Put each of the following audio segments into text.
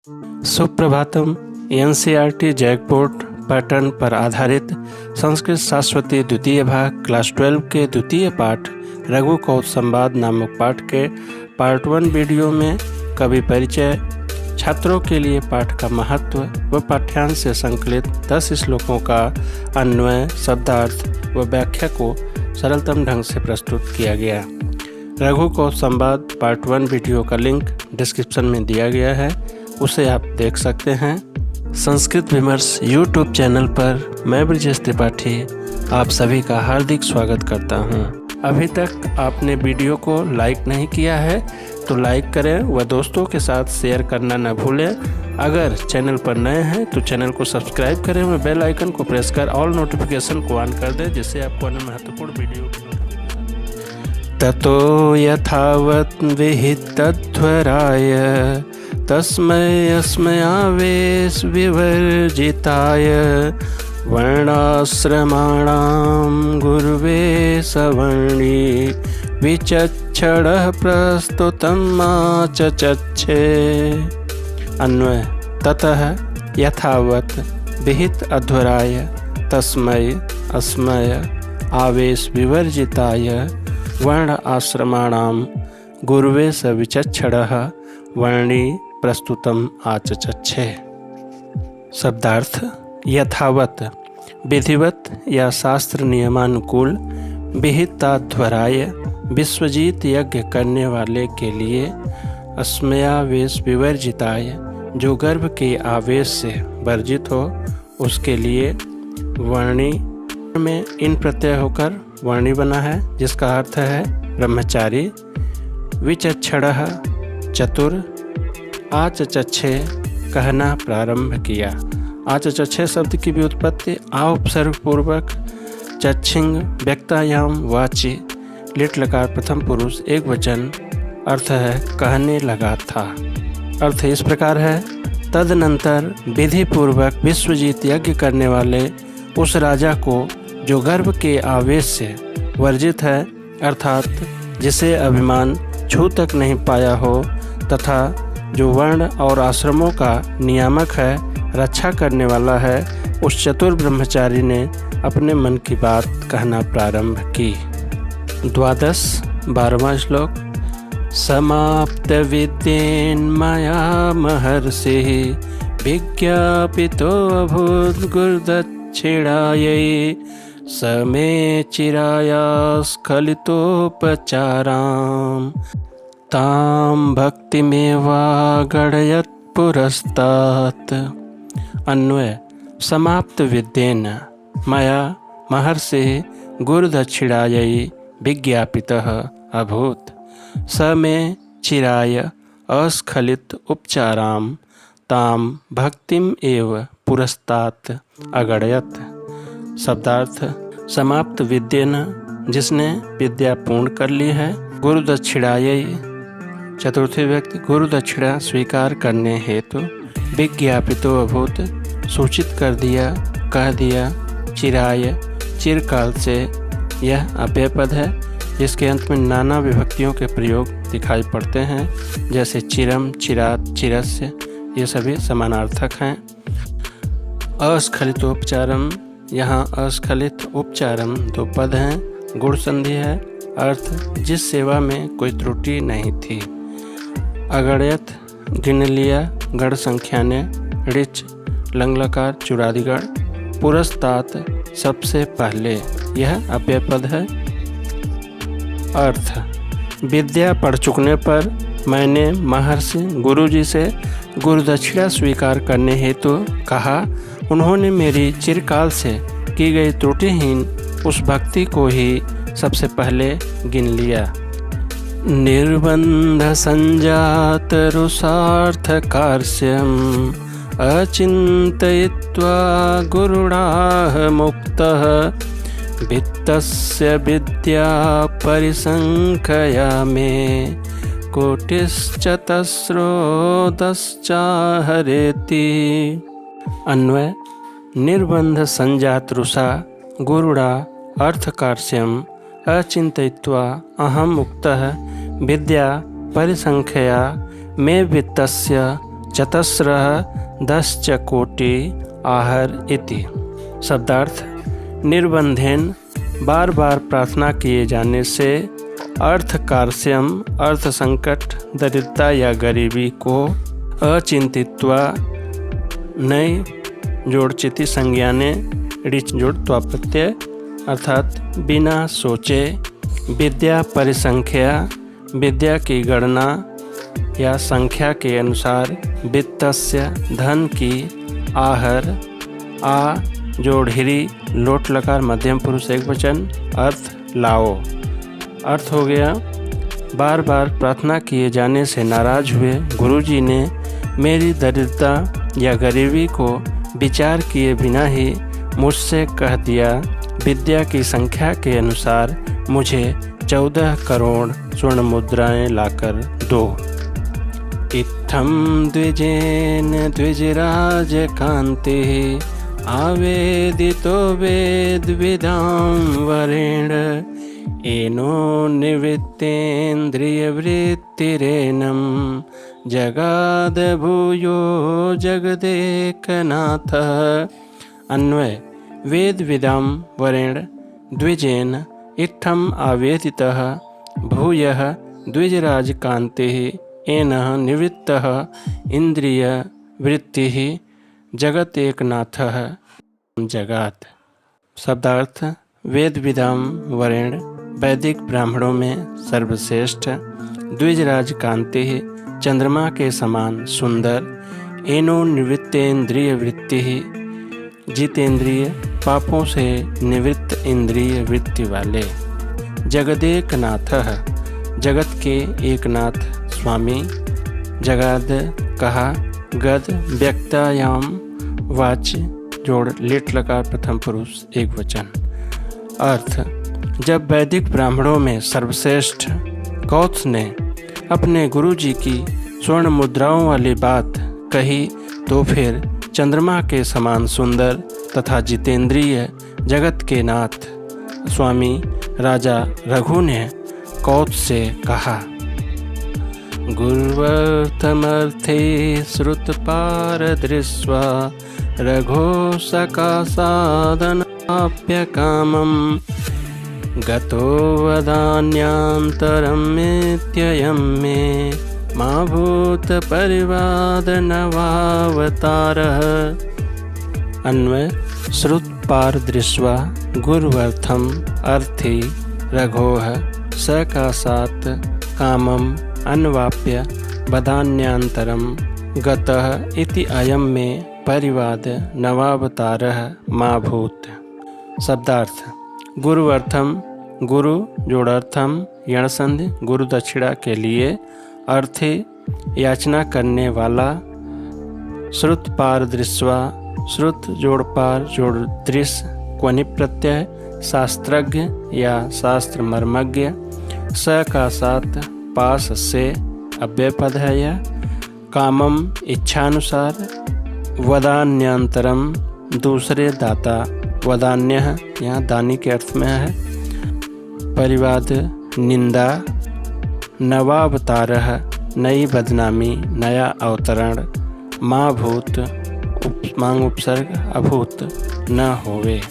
Suprabhatam. NCERT जैकबोर्ड pattern पर आधारित संस्कृत शाश्वती द्वितीय भाग क्लास 12 के द्वितीय पाठ रघु कौत संवाद नामक पाठ के पार्ट 1 वीडियो में कवि परिचय, छात्रों के लिए पाठ का महत्व व पाठ्यांश से संकलित 10 श्लोकों का अन्वय, शब्दार्थ व व्याख्या को सरलतम ढंग से प्रस्तुत किया गया। रघु कौत संवाद पार्ट 1 वीडियो का लिंक डिस्क्रिप्शन में दिया गया है, उसे आप देख सकते हैं। संस्कृत विमर्श यूट्यूब चैनल पर मैं ब्रजेश त्रिपाठी आप सभी का हार्दिक स्वागत करता हूं। अभी तक आपने वीडियो को लाइक नहीं किया है तो लाइक करें व दोस्तों के साथ शेयर करना न भूलें। अगर चैनल पर नए हैं तो चैनल को सब्सक्राइब करें व बेल आइकन को प्रेस कर ऑल नोटिफिकेशन को ऑन कर दें, जिससे आपको अन्य महत्वपूर्ण वीडियो ततो यथावत् विहितध्वराय तस्मै अस्मयावेश विवर्जिताय वर्णाश्रमाणां गुर्वे सवर्णी विचक्षणः प्रस्तुतम् आचचक्षे। अन्वय। ततः यथावत् विहित अध्वराय तस्मै अस्मय आवेश विवर्जिताय वर्ण आश्रमाणां गुर्वे स विचक्षणः वर्णी प्रस्तुतम आचचक्षे। शब्दार्थ। यथावत विधिवत या शास्त्र नियमानुकूल, विहिताध्वराय विश्वजीत यज्ञ करने वाले के लिए, अस्मयावेश विवर्जिताय जो गर्भ के आवेश से वर्जित हो उसके लिए, वर्णी में इन प्रत्यय होकर वर्णी बना है जिसका अर्थ है ब्रह्मचारी। विचक्षणः चतुर। आचचक्षे कहना प्रारंभ किया। आचचक्षे शब्द की व्युत्पत्ति आ उपसर्ग पूर्वक चच्छिंग व्यक्तायाम वाची लिट लकार प्रथम पुरुष एक वचन, अर्थ है कहने लगा था। अर्थ इस प्रकार है, तदनंतर विधि पूर्वक विश्वजीत यज्ञ करने वाले उस राजा को जो गर्भ के आवेश से वर्जित है, अर्थात जिसे अभिमान छू तक नहीं पाया हो तथा जो वर्ण और आश्रमों का नियामक है, रक्षा करने वाला है, उस चतुर ब्रह्मचारी ने अपने मन की बात कहना प्रारंभ की। 12वां श्लोक। समाप्त विद्येन मया महर्षिः विज्ञापितो अभूत् गुरुदक्षिणायै स मे चिराया स्खलितोपचारां तां भक्तिमेवागणयत् पुरस्तात्। अन्वय। समाप्त विद्येन मया महर्षिः गुरुदक्षिणायै विज्ञापितः अभूत् स मे चिराय अस्खलित उपचारां तां भक्तिम् एव पुरस्तात् अगणयत्। शब्दार्थ। समाप्त विद्येन जिसने विद्या पूर्ण कर ली है, गुरुदक्षिणायै चतुर्थी व्यक्ति गुरु दक्षिणा स्वीकार करने हेतु, विज्ञापितो अभूत सूचित कर दिया, कह दिया, चिराय चिरकाल से, यह अव्यय पद है जिसके अंत में नाना विभक्तियों के प्रयोग दिखाई पड़ते हैं, जैसे चिरम, चिरात, चिरस्य, ये सभी समानार्थक हैं। अस्खलितोपचारम, यहाँ अस्खलित उपचारम दो पद हैं, गुण संधि है, अर्थ जिस सेवा में कोई त्रुटि नहीं थी। अगणयत गिन लिया, गढ़ संख्या ने, ऋच लंगलकार चुरादिगढ़, पुरस्तात सबसे पहले, यह अव्यय पद है। अर्थ विद्या पढ़ चुकने पर मैंने महर्षि गुरुजी से गुरुदक्षिणा स्वीकार करने हेतु कहा। उन्होंने मेरी चिरकाल से की गई त्रुटिहीन उस भक्ति को ही सबसे पहले गिन लिया। निर्बंध संजात रुषार्थ कार्श्यम् अचिन्तयित्वा गुरुणाः मुक्तः वित्तस्य विद्या परिसंख्या मे कोटिश्चतस्रोदश्चाहरेति। अन्वय। निर्बंध संजात रुषा गुरुड़ा अर्थकार्यम् अचिन्तयित्वा अहम मुक्तः विद्या परिसंख्या मे वित्तस्य चतस्रः 10 च कोटि आहर इति। शब्दार्थ: निर्बंधेन बार बार प्रार्थना किए जाने से अर्थ कार्स्यम, अर्थ संकट, दरिद्रता या गरीबी को अचिंतित्वा नई जोड़चिति संज्ञाने ऋच जोड़ त्वाप्रत्यय अर्थात बिना सोचे, विद्या परिसंख्या, विद्या की गणना या संख्या के अनुसार, वित्तस्य धन की, आहर आ जोड़ हिरी लोट लकार मध्यम पुरुष एकवचन अर्थ लाओ। अर्थ हो गया, बार बार प्रार्थना किए जाने से नाराज हुए गुरुजी ने मेरी दरिद्रता या गरीबी को विचार किए बिना ही मुझसे कह दिया, विद्या की संख्या के अनुसार मुझे 14 करोड़ स्वर्ण मुद्राएं लाकर दो। इत्थम द्विजेन द्विजराज कांति आवेदितो वेद विदां वरेण एनो निवृत्तेन्द्रियवृत्तिरेनं जगाद भूयो जगदेकनाथ। अन्वय: वेद विदां वरेण द्विजेन इत्थम आवेदितः भूयः द्विजराज कांतिः एनः निवृत्तः इंद्रियवृत्तिः जगत एकनाथः जगात। शब्दार्थ: वेद विदां वरेण वैदिक ब्राह्मणों में सर्वश्रेष्ठ, द्विजराज कांति चंद्रमा के समान सुंदर, एनो निवृत्तेन्द्रिय वृत्ति जितेंद्रिय पापों से निवृत्त इंद्रिय वृत्ति वाले, जगदेकनाथ जगत के एकनाथ स्वामी, जगाद कहा, गद व्यक्तायाम वाच जोड़ लिट लकार प्रथम पुरुष एकवचन। अर्थ: जब वैदिक ब्राह्मणों में सर्वश्रेष्ठ कौत्स ने अपने गुरुजी की स्वर्ण मुद्राओं वाली बात कही तो फिर चंद्रमा के समान सुंदर तथा जितेंद्रिय जगत के नाथ स्वामी राजा रघु ने कौत्स से कहा, गुर्वर्थमर्थे श्रुतपारदृष्ट्वा रघो सका साधनाप्यकामं गतो वदान्यान्तरमित्ययं मे मा भूत परिवादनवावतारः। अन्वय: श्रुतपार दृष्ट्वा गुर्वर्थम अर्थी रघोः सकाशात् कामम् अन्वाप्य वदान्यान्तरं गतः इति अयं मे परिवाद नवावतारः मा भूत। शब्दार्थ: गुरुवर्थम गुरु जोड़र्थम यणसंधि गुरु दक्षिणा के लिए, अर्थी याचना करने वाला, श्रुत पार दृश्वा श्रुत जोड़ पार जोड़ दृश्य क्वनि प्रत्यय शास्त्रज्ञ या शास्त्र मर्मज्ञ, स का साथ पास से अव्यय पद है यह, कामम इच्छानुसार, वदान्यंतरम दूसरे दाता, वदान्य यहाँ दानी के अर्थ में है, परिवाद निंदा, नवावतारः नई बदनामी नया अवतरण, माँ भूत मांग उपसर्ग अभूत न होवे।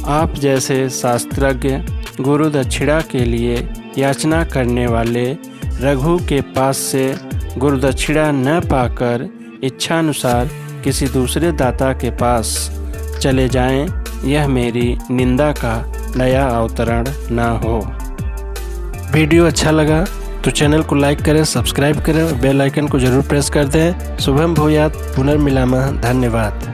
आप जैसे शास्त्रज्ञ गुरु दक्षिणा के लिए याचना करने वाले रघु के पास से गुरु दक्षिणा न पाकर इच्छानुसार किसी दूसरे दाता के पास चले जाएं, यह मेरी निंदा का नया अवतरण न हो। वीडियो अच्छा लगा तो चैनल को लाइक करें, सब्सक्राइब करें और बेल आइकन को जरूर प्रेस कर दें। शुभम भूयात्, पुनर्मिलामः। धन्यवाद।